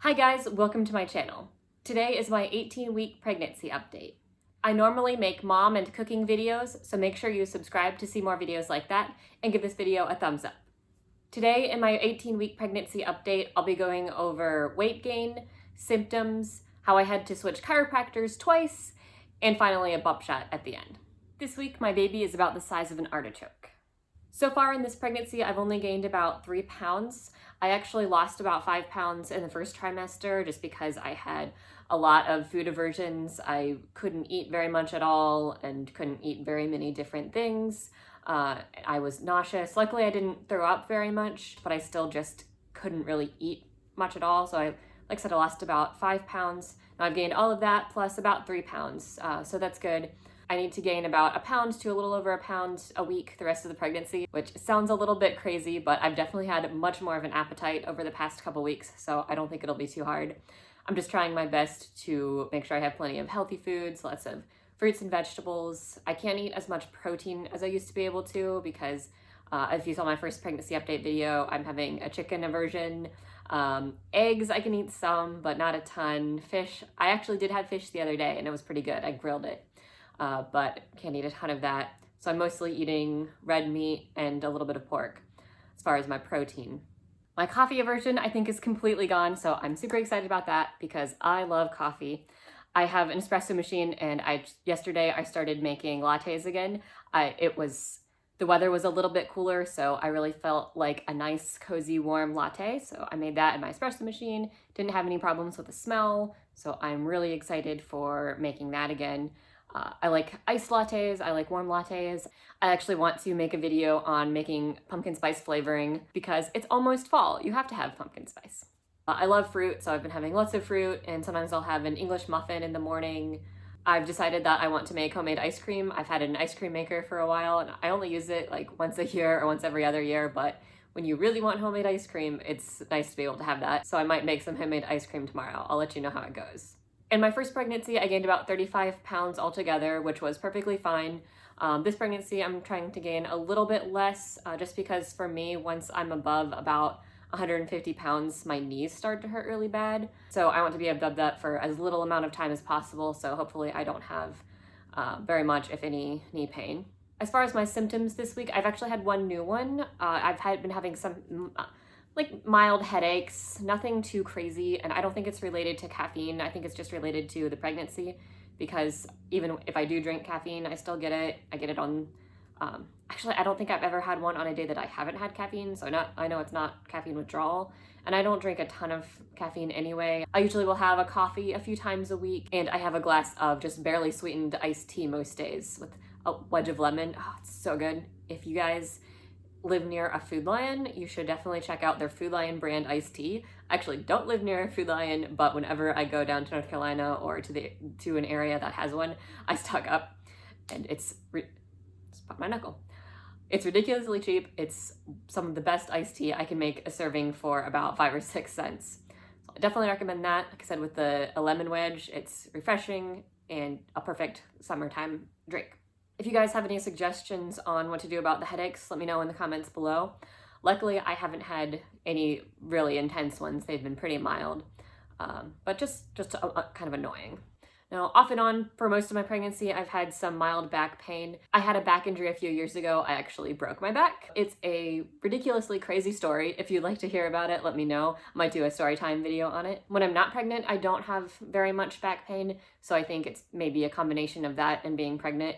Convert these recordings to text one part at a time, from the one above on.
Hi guys, welcome to my channel. Today is my 18-week pregnancy update. I normally make mom and cooking videos, so make sure you subscribe to see more videos like that and give this video a thumbs up. Today in my 18-week pregnancy update, I'll be going over weight gain, symptoms, how I had to switch chiropractors twice, and finally a bump shot at the end. This week, my baby is about the size of an artichoke. So far in this pregnancy, I've only gained about 3 pounds. I actually lost about 5 pounds in the first trimester just because I had a lot of food aversions. I couldn't eat very much at all and couldn't eat very many different things. I was nauseous. Luckily, I didn't throw up very much, but I still just couldn't really eat much at all. So like I said, I lost about 5 pounds. Now I've gained all of that plus about 3 pounds, so that's good. I need to gain about 1 pound to a little over 1 pound a week the rest of the pregnancy, which sounds a little bit crazy, but I've definitely had much more of an appetite over the past couple weeks, so I don't think it'll be too hard. I'm just trying my best to make sure I have plenty of healthy foods, lots of fruits and vegetables. I can't eat as much protein as I used to be able to because if you saw my first pregnancy update video, I'm having a chicken aversion. Eggs, I can eat some, but not a ton. Fish, I actually did have fish the other day and it was pretty good. I grilled it. But can't eat a ton of that. So I'm mostly eating red meat and a little bit of pork as far as my protein. My coffee aversion I think is completely gone, so I'm super excited about that because I love coffee. I have an espresso machine and yesterday I started making lattes again. The weather was a little bit cooler, so I really felt like a nice, cozy, warm latte. So I made that in my espresso machine. Didn't have any problems with the smell, so I'm really excited for making that again. I like iced lattes, I like warm lattes. I actually want to make a video on making pumpkin spice flavoring because it's almost fall. You have to have pumpkin spice. I love fruit, so I've been having lots of fruit, and sometimes I'll have an English muffin in the morning. I've decided that I want to make homemade ice cream. I've had an ice cream maker for a while, and I only use it like once a year or once every other year, but when you really want homemade ice cream, it's nice to be able to have that. So I might make some homemade ice cream tomorrow. I'll let you know how it goes. In my first pregnancy, I gained about 35 pounds altogether, which was perfectly fine. This pregnancy, I'm trying to gain a little bit less, just because for me, once I'm above about 150 pounds, my knees start to hurt really bad. So I want to be above that for as little amount of time as possible, so hopefully I don't have very much, if any, knee pain. As far as my symptoms this week, I've actually had one new one. I've been having some like mild headaches, nothing too crazy, and I don't think it's related to caffeine. I think it's just related to the pregnancy because even if I do drink caffeine, I still get it. I get it on, actually, I don't think I've ever had one on a day that I haven't had caffeine, so I know it's not caffeine withdrawal, and I don't drink a ton of caffeine anyway. I usually will have a coffee a few times a week, and I have a glass of just barely sweetened iced tea most days with a wedge of lemon. Oh, it's so good. If you guys live near a Food Lion, you should definitely check out their Food Lion brand iced tea. I actually don't live near a Food Lion, but whenever I go down to North Carolina or to an area that has one, I stock up, and just pop my knuckle. It's ridiculously cheap. It's some of the best iced tea. I can make a serving for about 5 or 6 cents. So I definitely recommend that. Like I said, with a lemon wedge, it's refreshing and a perfect summertime drink. If you guys have any suggestions on what to do about the headaches, let me know in the comments below. Luckily, I haven't had any really intense ones. They've been pretty mild, but just kind of annoying. Now, off and on for most of my pregnancy, I've had some mild back pain. I had a back injury a few years ago. I actually broke my back. It's a ridiculously crazy story. If you'd like to hear about it, let me know. I might do a story time video on it. When I'm not pregnant, I don't have very much back pain, so I think it's maybe a combination of that and being pregnant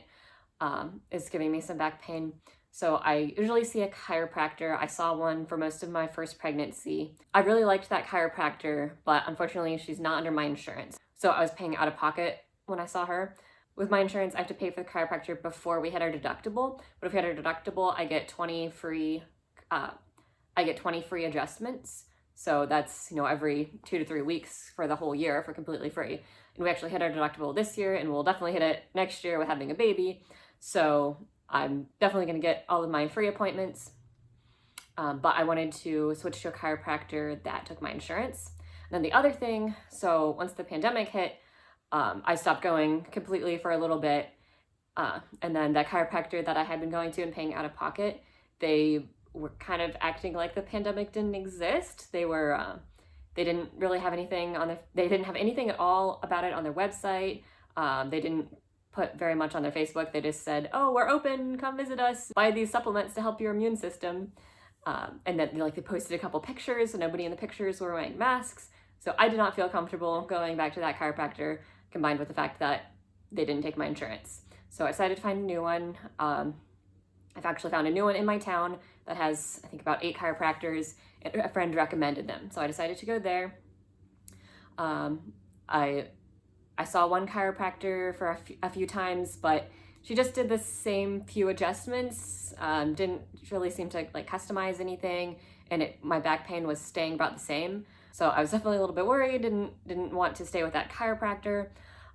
is giving me some back pain. So I usually see a chiropractor. I saw one for most of my first pregnancy. I really liked that chiropractor, but unfortunately she's not under my insurance. So I was paying out of pocket when I saw her. With my insurance, I have to pay for the chiropractor before we hit our deductible. But if we hit our deductible, I get 20 free adjustments. So that's, every 2 to 3 weeks for the whole year for completely free. And we actually hit our deductible this year, and we'll definitely hit it next year with having a baby. So I'm definitely going to get all of my free appointments. But I wanted to switch to a chiropractor that took my insurance. And then the other thing, so once the pandemic hit, I stopped going completely for a little bit. And then that chiropractor that I had been going to and paying out of pocket, they were kind of acting like the pandemic didn't exist. They were They didn't really have anything on they didn't have anything at all about it on their website. They didn't put very much on their Facebook. They just said, oh, we're open, come visit us, buy these supplements to help your immune system. And then they posted a couple pictures, and nobody in the pictures were wearing masks. So I did not feel comfortable going back to that chiropractor, combined with the fact that they didn't take my insurance. So I decided to find a new one. I've actually found a new one in my town that has, I think, about 8 chiropractors, and a friend recommended them. So I decided to go there. I saw one chiropractor for a few times, but she just did the same few adjustments, didn't really seem to customize anything, and my back pain was staying about the same. So I was definitely a little bit worried, didn't want to stay with that chiropractor.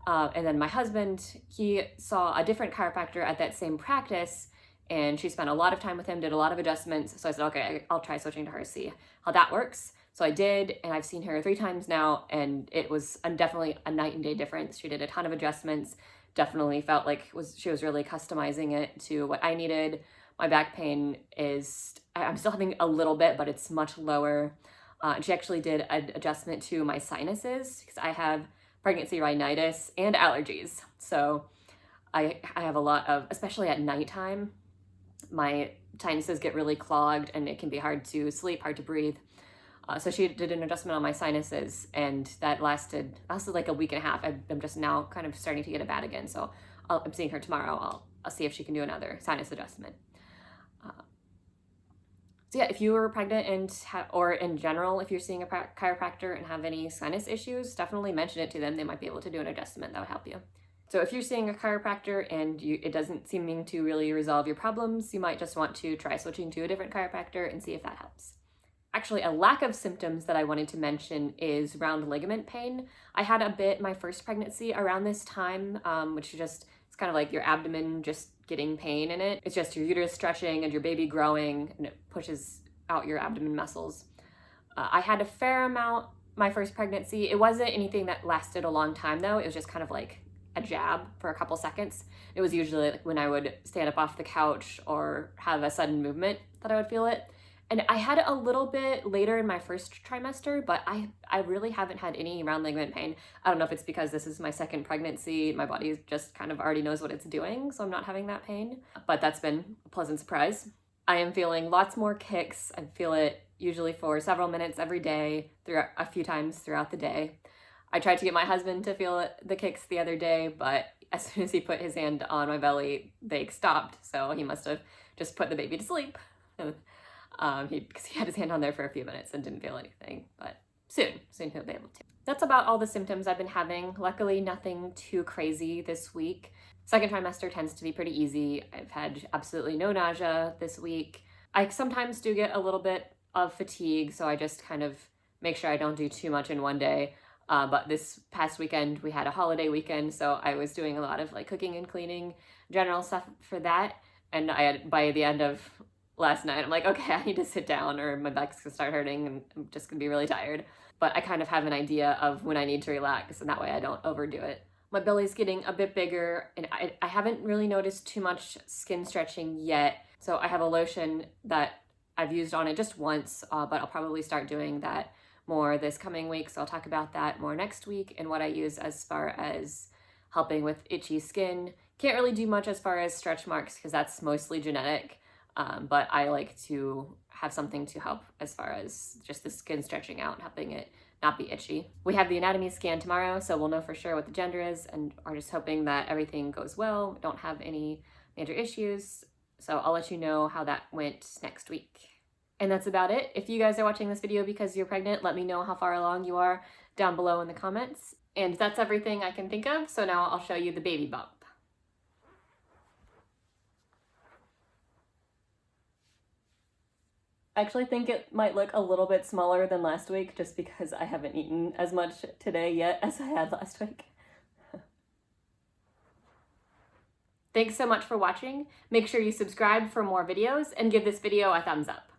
And then my husband, he saw a different chiropractor at that same practice, and she spent a lot of time with him, did a lot of adjustments. So I said, okay, I'll try switching to her, see how that works. So I did, and I've seen her 3 times now, and it was definitely a night and day difference. She did a ton of adjustments, definitely felt like she was really customizing it to what I needed. My back pain I'm still having a little bit, but it's much lower. And she actually did an adjustment to my sinuses, because I have pregnancy rhinitis and allergies. So I have a lot of, especially at nighttime, my sinuses get really clogged and it can be hard to sleep, hard to breathe. So she did an adjustment on my sinuses, and that lasted like a week and a half. I'm just now kind of starting to get it bad again. So I'm seeing her tomorrow. I'll see if she can do another sinus adjustment. So yeah, if you are pregnant and or in general, if you're seeing a chiropractor and have any sinus issues, definitely mention it to them. They might be able to do an adjustment that would help you. So if you're seeing a chiropractor and it doesn't seem to really resolve your problems, you might just want to try switching to a different chiropractor and see if that helps. Actually, a lack of symptoms that I wanted to mention is round ligament pain. I had a bit my first pregnancy around this time, which is it's kind of like your abdomen just getting pain in it. It's just your uterus stretching and your baby growing, and it pushes out your abdomen muscles. I had a fair amount my first pregnancy. It wasn't anything that lasted a long time though. It was just kind of like a jab for a couple seconds. It was usually when I would stand up off the couch or have a sudden movement that I would feel it. And I had it a little bit later in my first trimester, but I really haven't had any round ligament pain. I don't know if it's because this is my second pregnancy. My body just kind of already knows what it's doing, so I'm not having that pain. But that's been a pleasant surprise. I am feeling lots more kicks. I feel it usually for several minutes every day, a few times throughout the day. I tried to get my husband to feel the kicks the other day, but as soon as he put his hand on my belly, they stopped. So he must have just put the baby to sleep. Because he had his hand on there for a few minutes and didn't feel anything, but soon he'll be able to. That's about all the symptoms I've been having. Luckily, nothing too crazy this week. Second trimester tends to be pretty easy. I've had absolutely no nausea this week. I sometimes do get a little bit of fatigue, so I just kind of make sure I don't do too much in one day. But this past weekend, we had a holiday weekend, so I was doing a lot of cooking and cleaning, general stuff for that. And by the end of last night, I'm like, okay, I need to sit down or my back's gonna start hurting and I'm just gonna be really tired. But I kind of have an idea of when I need to relax, and that way I don't overdo it. My belly's getting a bit bigger, and I haven't really noticed too much skin stretching yet. So I have a lotion that I've used on it just once, but I'll probably start doing that more this coming week. So I'll talk about that more next week and what I use as far as helping with itchy skin. Can't really do much as far as stretch marks because that's mostly genetic. But I like to have something to help as far as just the skin stretching out and helping it not be itchy. We have the anatomy scan tomorrow, so we'll know for sure what the gender is, and are just hoping that everything goes well, don't have any major issues. So I'll let you know how that went next week. And that's about it. If you guys are watching this video because you're pregnant, let me know how far along you are down below in the comments. And that's everything I can think of, so now I'll show you the baby bump. I actually think it might look a little bit smaller than last week just because I haven't eaten as much today yet as I had last week. Thanks so much for watching. Make sure you subscribe for more videos and give this video a thumbs up.